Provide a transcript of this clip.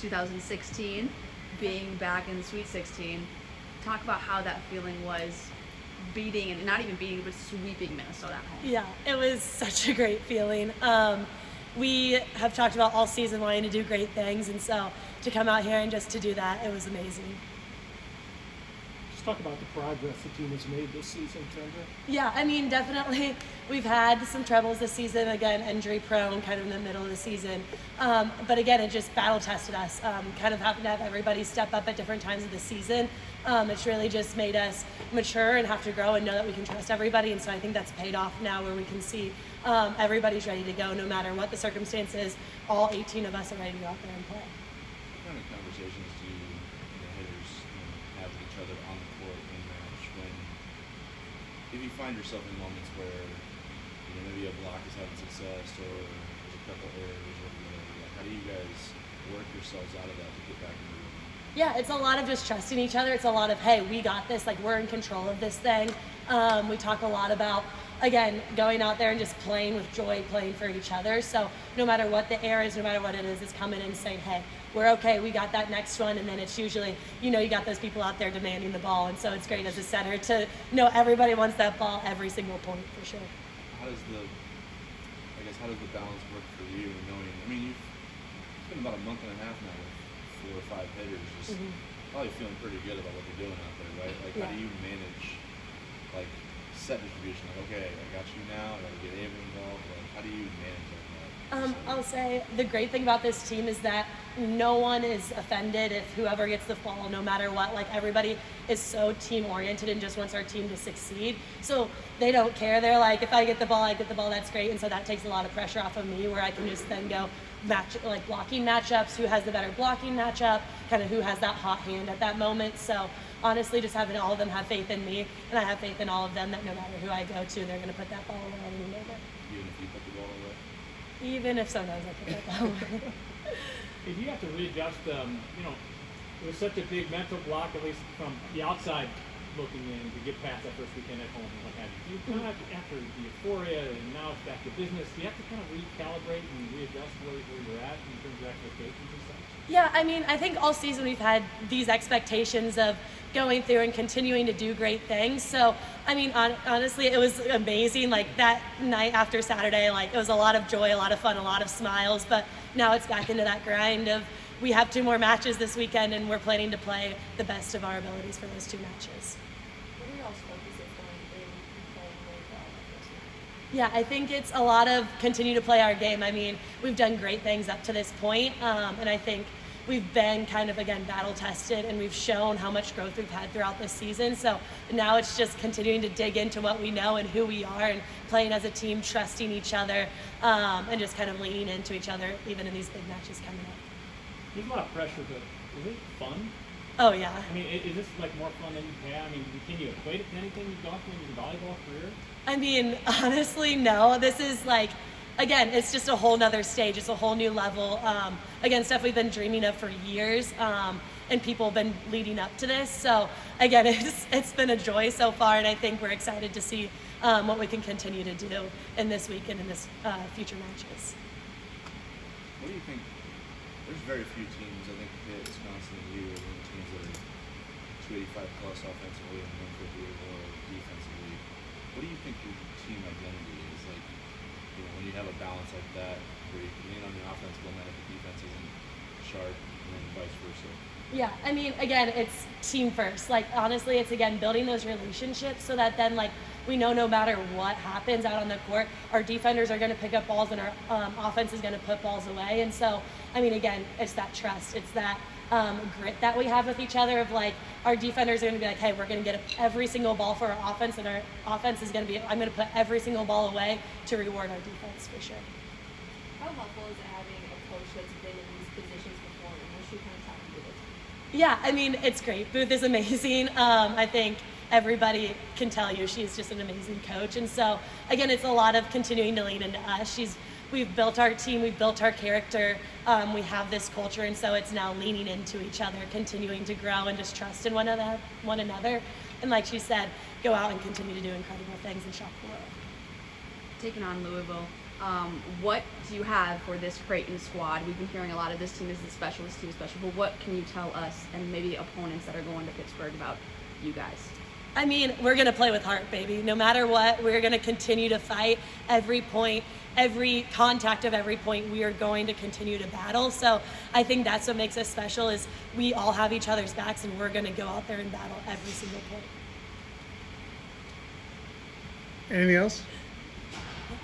2016, being back in the Sweet 16. Talk about how that feeling was beating, and not even beating, but sweeping Minnesota at home. Yeah, it was such a great feeling. We have talked about all season wanting to do great things, and so to come out here and just to do that, it was amazing. Just talk about the progress the team has made this season, Kendra. Yeah, I mean, definitely we've had some troubles this season, again, injury prone kind of in the middle of the season. But again, it just battle tested us, kind of having to have everybody step up at different times of the season. It's really just made us mature and have to grow and know that we can trust everybody. And so I think that's paid off now, where we can see everybody's ready to go no matter what the circumstances. All 18 of us are ready to go out there and play. What kind of conversations do the hitters have with each other on the court in match when, if you find yourself in moments where maybe a block is having success or there's a couple errors or whatever, like, how do you guys work yourselves out of that to get back in the room? Yeah, it's a lot of just trusting each other. It's a lot of, hey, we got this, like we're in control of this thing. We talk a lot about, again, going out there and just playing with joy, playing for each other. So no matter what the error is, no matter what it is, it's coming in and saying, hey, we're okay, we got that next one. And then it's usually, you got those people out there demanding the ball. And so it's great as a setter to know everybody wants that ball every single point, for sure. How does the balance work for you, knowing, it's been about a month and a half now with 4 or 5 hitters, just probably feeling pretty good about what they're doing out there, right? Like, how do you manage, like, set distribution? Like, okay, I got you now, I got to get Ava involved. Like, how do you manage that? I'll say the great thing about this team is that no one is offended if whoever gets the ball, no matter what. Like, everybody is so team oriented and just wants our team to succeed. So they don't care. They're like, if I get the ball, I get the ball. That's great. And so that takes a lot of pressure off of me, where I can just then go blocking matchups, who has the better blocking matchup, kind of who has that hot hand at that moment. So honestly, just having all of them have faith in me, and I have faith in all of them that no matter who I go to, they're going to put that ball away at any moment. Even if you put the ball away? Even if sometimes I put that ball away. If you have to readjust, it was such a big mental block, at least from the outside looking in, to get past that first weekend at home and what have you. Do you kind of, after the euphoria and now it's back to business, do you have to kind of recalibrate and readjust where you're at in terms of expectations and such? Yeah, I think all season we've had these expectations of going through and continuing to do great things. So, honestly, it was amazing. Like, that night after Saturday, it was a lot of joy, a lot of fun, a lot of smiles. But now it's back into that grind of, we have 2 more matches this weekend, and we're planning to play the best of our abilities for those 2 matches. What are y'all's focuses going in playing volleyball like this match? Yeah, I think it's a lot of continue to play our game. We've done great things up to this point, and I think we've been kind of, again, battle tested, and we've shown how much growth we've had throughout this season. So now it's just continuing to dig into what we know and who we are, and playing as a team, trusting each other, and just kind of leaning into each other, even in these big matches coming up. There's a lot of pressure, but is it fun? Oh, yeah. Is this more fun than you've had? Can you equate it to anything you've gone through in your volleyball career? Honestly, no. This is again, it's just a whole nother stage. It's a whole new level. Again, stuff we've been dreaming of for years, and people have been leading up to this. So again, it's been a joy so far, and I think we're excited to see what we can continue to do in this week and in this future matches. What do you think? There's very few teams, I think, Pitt, Wisconsin, and you, are the teams that are 285 plus offensively and 150 or more defensively. What do you think your team identity is? Like, when you have a balance like that, where you can lean on the offensive line if the defense isn't sharp, and then vice versa. Yeah, again, it's team first. Honestly, it's, again, building those relationships so that then, we know no matter what happens out on the court, our defenders are going to pick up balls and our offense is going to put balls away. And so, again, it's that trust. It's that grit that we have with each other of, our defenders are going to be like, hey, we're going to get every single ball for our offense, and our offense is going to be, I'm going to put every single ball away to reward our defense, for sure. How helpful is having a coach that's been in these positions before, and what's your kind of talking to this? Yeah, it's great. Booth is amazing. I think everybody can tell you she's just an amazing coach. And so, again, it's a lot of continuing to lean into us. We've built our team, we've built our character, we have this culture, and so it's now leaning into each other, continuing to grow and just trust in one another. And like she said, go out and continue to do incredible things and shock the world. Taking on Louisville, What do you have for this Creighton squad? We've been hearing a lot of this team is special, but what can you tell us and maybe opponents that are going to Pittsburgh about you guys? I mean, we're going to play with heart, baby. No matter what, we're going to continue to fight every point, every contact of every point. We are going to continue to battle. So I think that's what makes us special is we all have each other's backs, and we're going to go out there and battle every single point. Anything else?